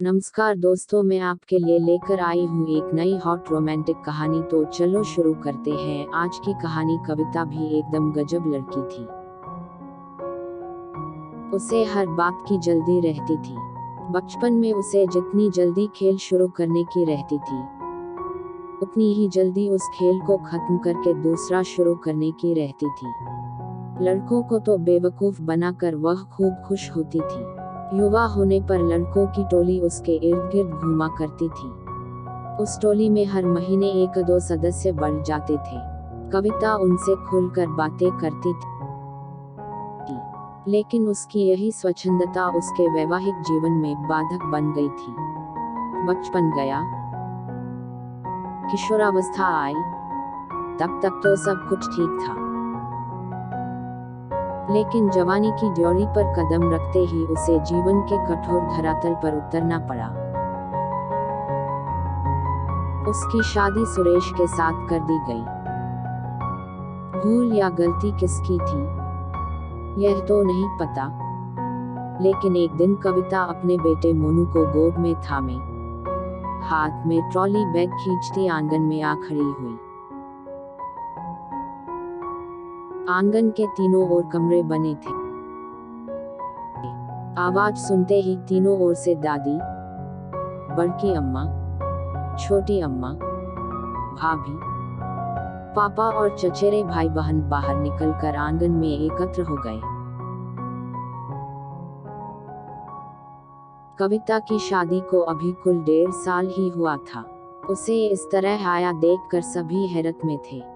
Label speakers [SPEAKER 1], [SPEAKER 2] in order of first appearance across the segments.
[SPEAKER 1] नमस्कार दोस्तों, मैं आपके लिए लेकर आई हूँ एक नई हॉट रोमांटिक कहानी। तो चलो शुरू करते हैं। आज की कहानी। कविता भी एकदम गजब लड़की थी। उसे हर बात की जल्दी रहती थी। बचपन में उसे जितनी जल्दी खेल शुरू करने की रहती थी, उतनी ही जल्दी उस खेल को खत्म करके दूसरा शुरू करने की रहती थी। लड़कों को तो बेवकूफ बनाकर वह खूब खुश होती थी। युवा होने पर लड़कों की टोली उसके इर्द गिर्द घूमा करती थी। उस टोली में हर महीने 1-2 सदस्य बढ़ जाते थे। कविता उनसे खुलकर बातें करती थी, लेकिन उसकी यही स्वच्छंदता उसके वैवाहिक जीवन में बाधक बन गई थी। बचपन गया, किशोरावस्था आई, तब तक तो सब कुछ ठीक था। लेकिन जवानी की ड्योढ़ी पर कदम रखते ही उसे जीवन के कठोर धरातल पर उतरना पड़ा। उसकी शादी सुरेश के साथ कर दी गई। भूल या गलती किसकी थी, यह तो नहीं पता, लेकिन एक दिन कविता अपने बेटे मोनू को गोद में थामे, हाथ में ट्रॉली बैग खींचती आंगन में आ खड़ी हुई। आंगन के तीनों ओर कमरे बने थे। आवाज सुनते ही तीनों ओर से दादी, बड़की अम्मा, छोटी अम्मा, भाभी, पापा और चचेरे भाई बहन बाहर निकलकर आंगन में एकत्र हो गए। कविता की शादी को अभी कुल 1.5 साल ही हुआ था। उसे इस तरह आया देखकर सभी हैरत में थे।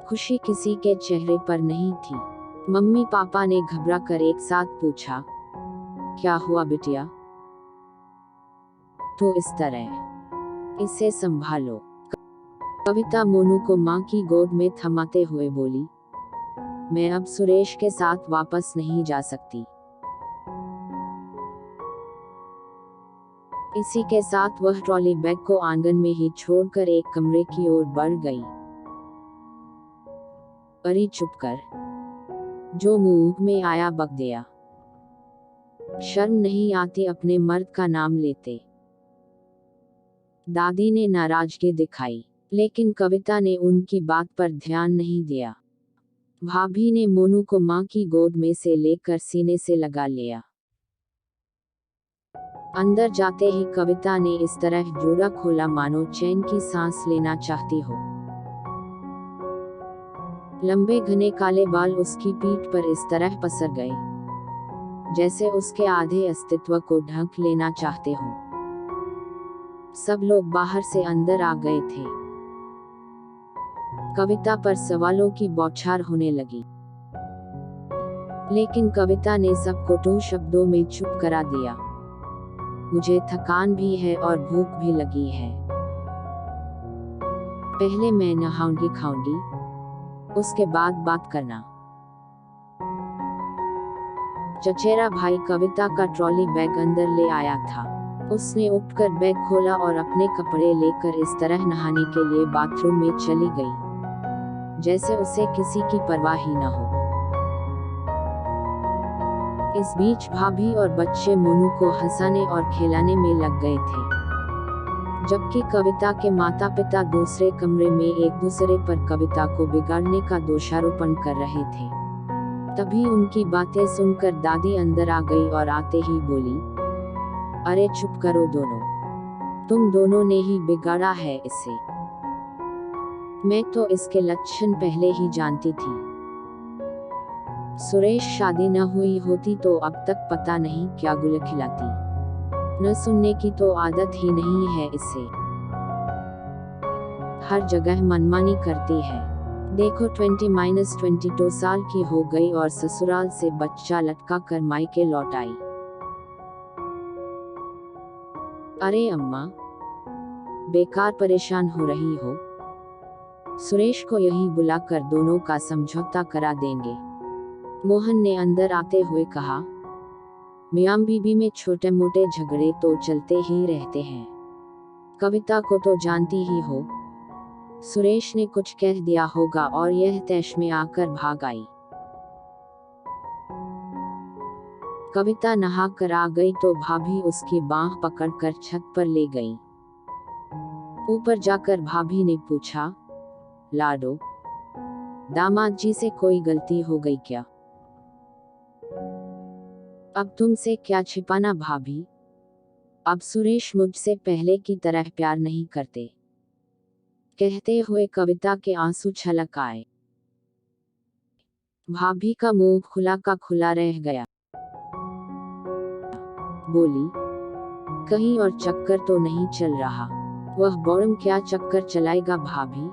[SPEAKER 1] खुशी किसी के चेहरे पर नहीं थी। मम्मी पापा ने घबरा कर एक साथ पूछा, क्या हुआ बिटिया? तो इस तरह, इसे संभालो। कविता मोनू को माँ की गोद में थमाते हुए बोली, मैं अब सुरेश के साथ वापस नहीं जा सकती। इसी के साथ वह ट्रॉली बैग को आंगन में ही छोड़कर एक कमरे की ओर बढ़ गई। अरे चुप कर, जो मुंह में आया बक दिया। शर्म नहीं आती अपने मर्द का नाम लेते? दादी ने नाराजगी दिखाई, लेकिन कविता ने उनकी बात पर ध्यान नहीं दिया। भाभी ने मोनू को माँ की गोद में से लेकर सीने से लगा लिया। अंदर जाते ही कविता ने इस तरह जूड़ा खोला मानो चैन की सांस लेना चाहती हो। लंबे घने काले बाल उसकी पीठ पर इस तरह पसर गए, जैसे उसके आधे अस्तित्व को ढक लेना चाहते हो। सब लोग बाहर से अंदर आ गए थे। कविता पर सवालों की बौछार होने लगी, लेकिन कविता ने सबको 2 शब्दों में चुप करा दिया, मुझे थकान भी है और भूख भी लगी है। पहले मैं नहाऊंगी खाऊंगी, उसके बाद बात करना। चचेरा भाई कविता का ट्रॉली बैग अंदर ले आया था। उसने उठकर बैग खोला और अपने कपड़े लेकर इस तरह नहाने के लिए बाथरूम में चली गई, जैसे उसे किसी की परवाह ही न हो। इस बीच भाभी और बच्चे मोनू को हंसाने और खिलाने में लग गए थे, जबकि कविता के माता पिता दूसरे कमरे में एक दूसरे पर कविता को बिगाड़ने का दोषारोपण कर रहे थे। तभी उनकी बातें सुनकर दादी अंदर आ गई और आते ही बोली, अरे चुप करो दोनों, तुम दोनों ने ही बिगाड़ा है इसे। मैं तो इसके लक्षण पहले ही जानती थी। सुरेश शादी न हुई होती तो अब तक पता नहीं क्या गुल खिलाती। न सुनने की तो आदत ही नहीं है इसे। हर जगह मनमानी करती है। देखो 20-22 साल की हो गई और ससुराल से बच्चा लटका कर मायके लौट आई। अरे अम्मा, बेकार परेशान हो रही हो। सुरेश को यहीं बुलाकर दोनों का समझौता करा देंगे। मोहन ने अंदर आते हुए कहा, मियां बीबी में छोटे मोटे झगड़े तो चलते ही रहते हैं। कविता को तो जानती ही हो, सुरेश ने कुछ कह दिया होगा और यह तैश में आकर भाग आई। कविता नहा कर आ गई तो भाभी उसकी बांह पकड़कर छत पर ले गई। ऊपर जाकर भाभी ने पूछा, लाडो, दामाद जी से कोई गलती हो गई क्या? अब तुमसे क्या छिपाना भाभी? अब सुरेश मुझसे पहले की तरह प्यार नहीं करते, कहते हुए कविता के आंसू छलक आए। भाभी का मुंह खुला का खुला रह गया। बोली, कहीं और चक्कर तो नहीं चल रहा? वह बॉडम क्या चक्कर चलाएगा भाभी?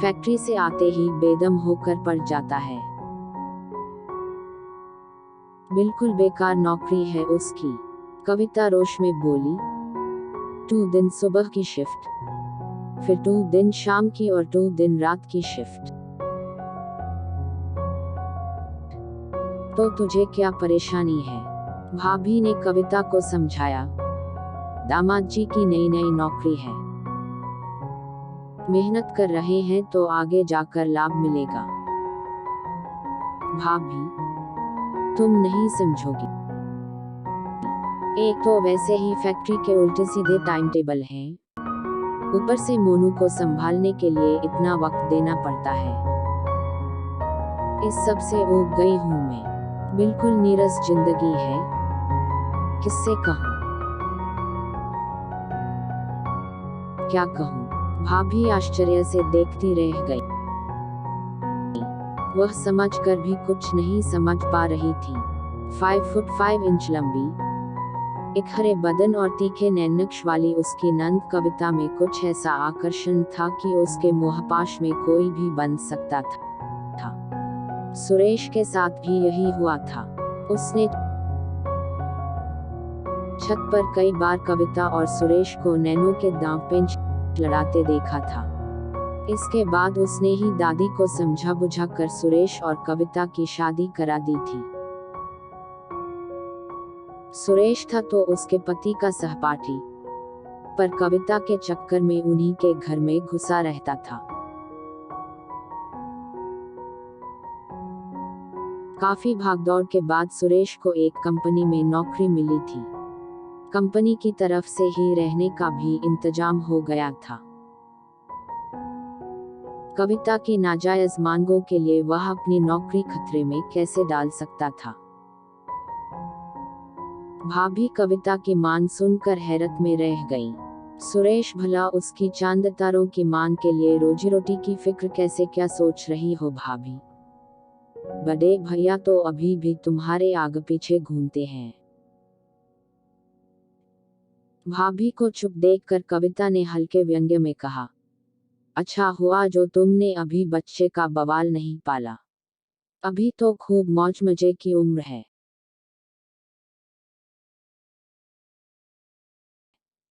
[SPEAKER 1] फैक्ट्री से आते ही बेदम होकर पड़ जाता है। बिल्कुल बेकार नौकरी है उसकी। कविता रोष में बोली, 2 दिन सुबह की शिफ्ट, फिर 2 दिन शाम की और 2 दिन रात की शिफ्ट। तो तुझे क्या परेशानी है? भाभी ने कविता को समझाया, दामाद जी की नई नई नौकरी है, मेहनत कर रहे हैं तो आगे जाकर लाभ मिलेगा। भाभी, तुम नहीं समझोगी। एक तो वैसे ही फैक्ट्री के उल्टे सीधे टाइम टेबल हैं, ऊपर से मोनू को संभालने के लिए इतना वक्त देना पड़ता है। इस सब से ऊब गई हूँ मैं। बिल्कुल नीरस जिंदगी है, किससे कहूँ? क्या कहूँ? भाभी आश्चर्य से देखती रह गई। वह समझकर भी कुछ नहीं समझ पा रही थी। 5 फुट 5 इंच लंबी, एक हरे बदन और तीखे नैनक्श वाली उसकी नंद कविता में कुछ ऐसा आकर्षण था कि उसके मोहपाश में कोई भी बन सकता था। सुरेश के साथ भी यही हुआ था। उसने छत पर कई बार कविता और सुरेश को नैनो के दांव पेंच लड़ाते देखा था। इसके बाद उसने ही दादी को समझा बुझा कर सुरेश और कविता की शादी करा दी थी। सुरेश था तो उसके पति का सहपाठी, पर कविता के चक्कर में उन्हीं के घर में घुसा रहता था। काफी भागदौड़ के बाद सुरेश को एक कंपनी में नौकरी मिली थी। कंपनी की तरफ से ही रहने का भी इंतजाम हो गया था। कविता की नाजायज मांगों के लिए वह अपनी नौकरी खतरे में कैसे डाल सकता था? भाभी कविता की मांग सुनकर हैरत में रह गई। सुरेश भला उसकी चांद तारों की मांग के लिए रोजी रोटी की फिक्र कैसे क्या सोच रही हो भाभी? बड़े भैया तो अभी भी तुम्हारे आगे पीछे घूमते हैं। भाभी को चुप देखकर कविता ने हल्के व्यंग्य में कहा, अच्छा हुआ जो तुमने अभी बच्चे का बवाल नहीं पाला, अभी तो खूब मौज मजे की उम्र है।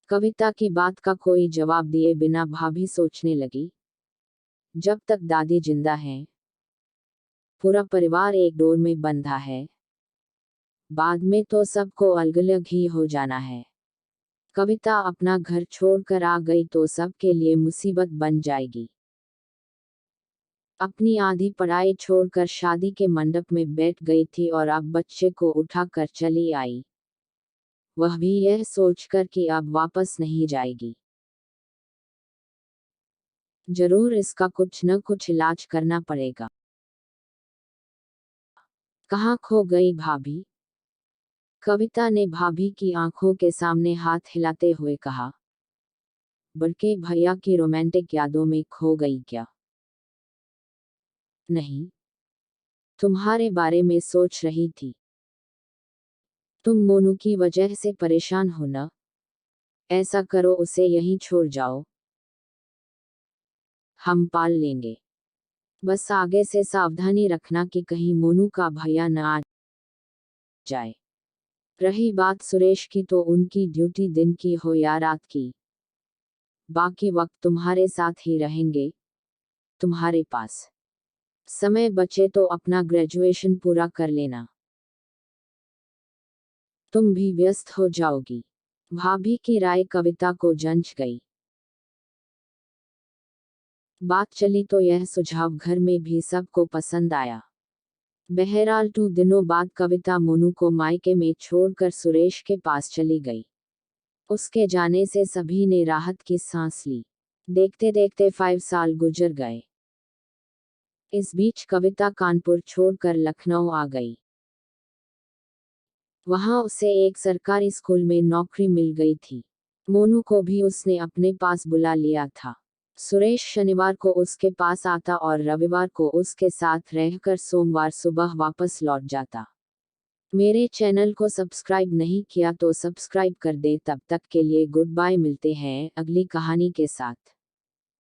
[SPEAKER 1] कविता की बात का कोई जवाब दिए बिना भाभी सोचने लगी, जब तक दादी जिंदा है, पूरा परिवार एक डोर में बंधा है, बाद में तो सबको अलग अलग ही हो जाना है। कविता अपना घर छोड़कर आ गई तो सबके लिए मुसीबत बन जाएगी। अपनी आधी पढ़ाई छोड़कर शादी के मंडप में बैठ गई थी और अब बच्चे को उठाकर चली आई, वह भी यह सोचकर कि अब वापस नहीं जाएगी। जरूर इसका कुछ न कुछ इलाज करना पड़ेगा। कहाँ खो गई भाभी? कविता ने भाभी की आंखों के सामने हाथ हिलाते हुए कहा, बड़के भैया की रोमांटिक यादों में खो गई क्या? नहीं, तुम्हारे बारे में सोच रही थी। तुम मोनू की वजह से परेशान हो ना? ऐसा करो उसे यहीं छोड़ जाओ, हम पाल लेंगे। बस आगे से सावधानी रखना कि कहीं मोनू का भैया न आ जाए। रही बात सुरेश की तो उनकी ड्यूटी दिन की हो या रात की, बाकी वक्त तुम्हारे साथ ही रहेंगे, तुम्हारे पास। समय बचे तो अपना ग्रेजुएशन पूरा कर लेना, तुम भी व्यस्त हो जाओगी। भाभी की राय कविता को जंच गई। बात चली तो यह सुझाव घर में भी सबको पसंद आया। बहरहाल 2 दिनों बाद कविता मोनू को मायके में छोड़कर सुरेश के पास चली गई। उसके जाने से सभी ने राहत की सांस ली। देखते देखते 5 साल गुजर गए। इस बीच कविता कानपुर छोड़कर लखनऊ आ गई। वहां उसे एक सरकारी स्कूल में नौकरी मिल गई थी। मोनू को भी उसने अपने पास बुला लिया था। सुरेश शनिवार को उसके पास आता और रविवार को उसके साथ रहकर सोमवार सुबह वापस लौट जाता। मेरे चैनल को सब्सक्राइब नहीं किया तो सब्सक्राइब कर दे। तब तक के लिए गुड बाय, मिलते हैं अगली कहानी के साथ।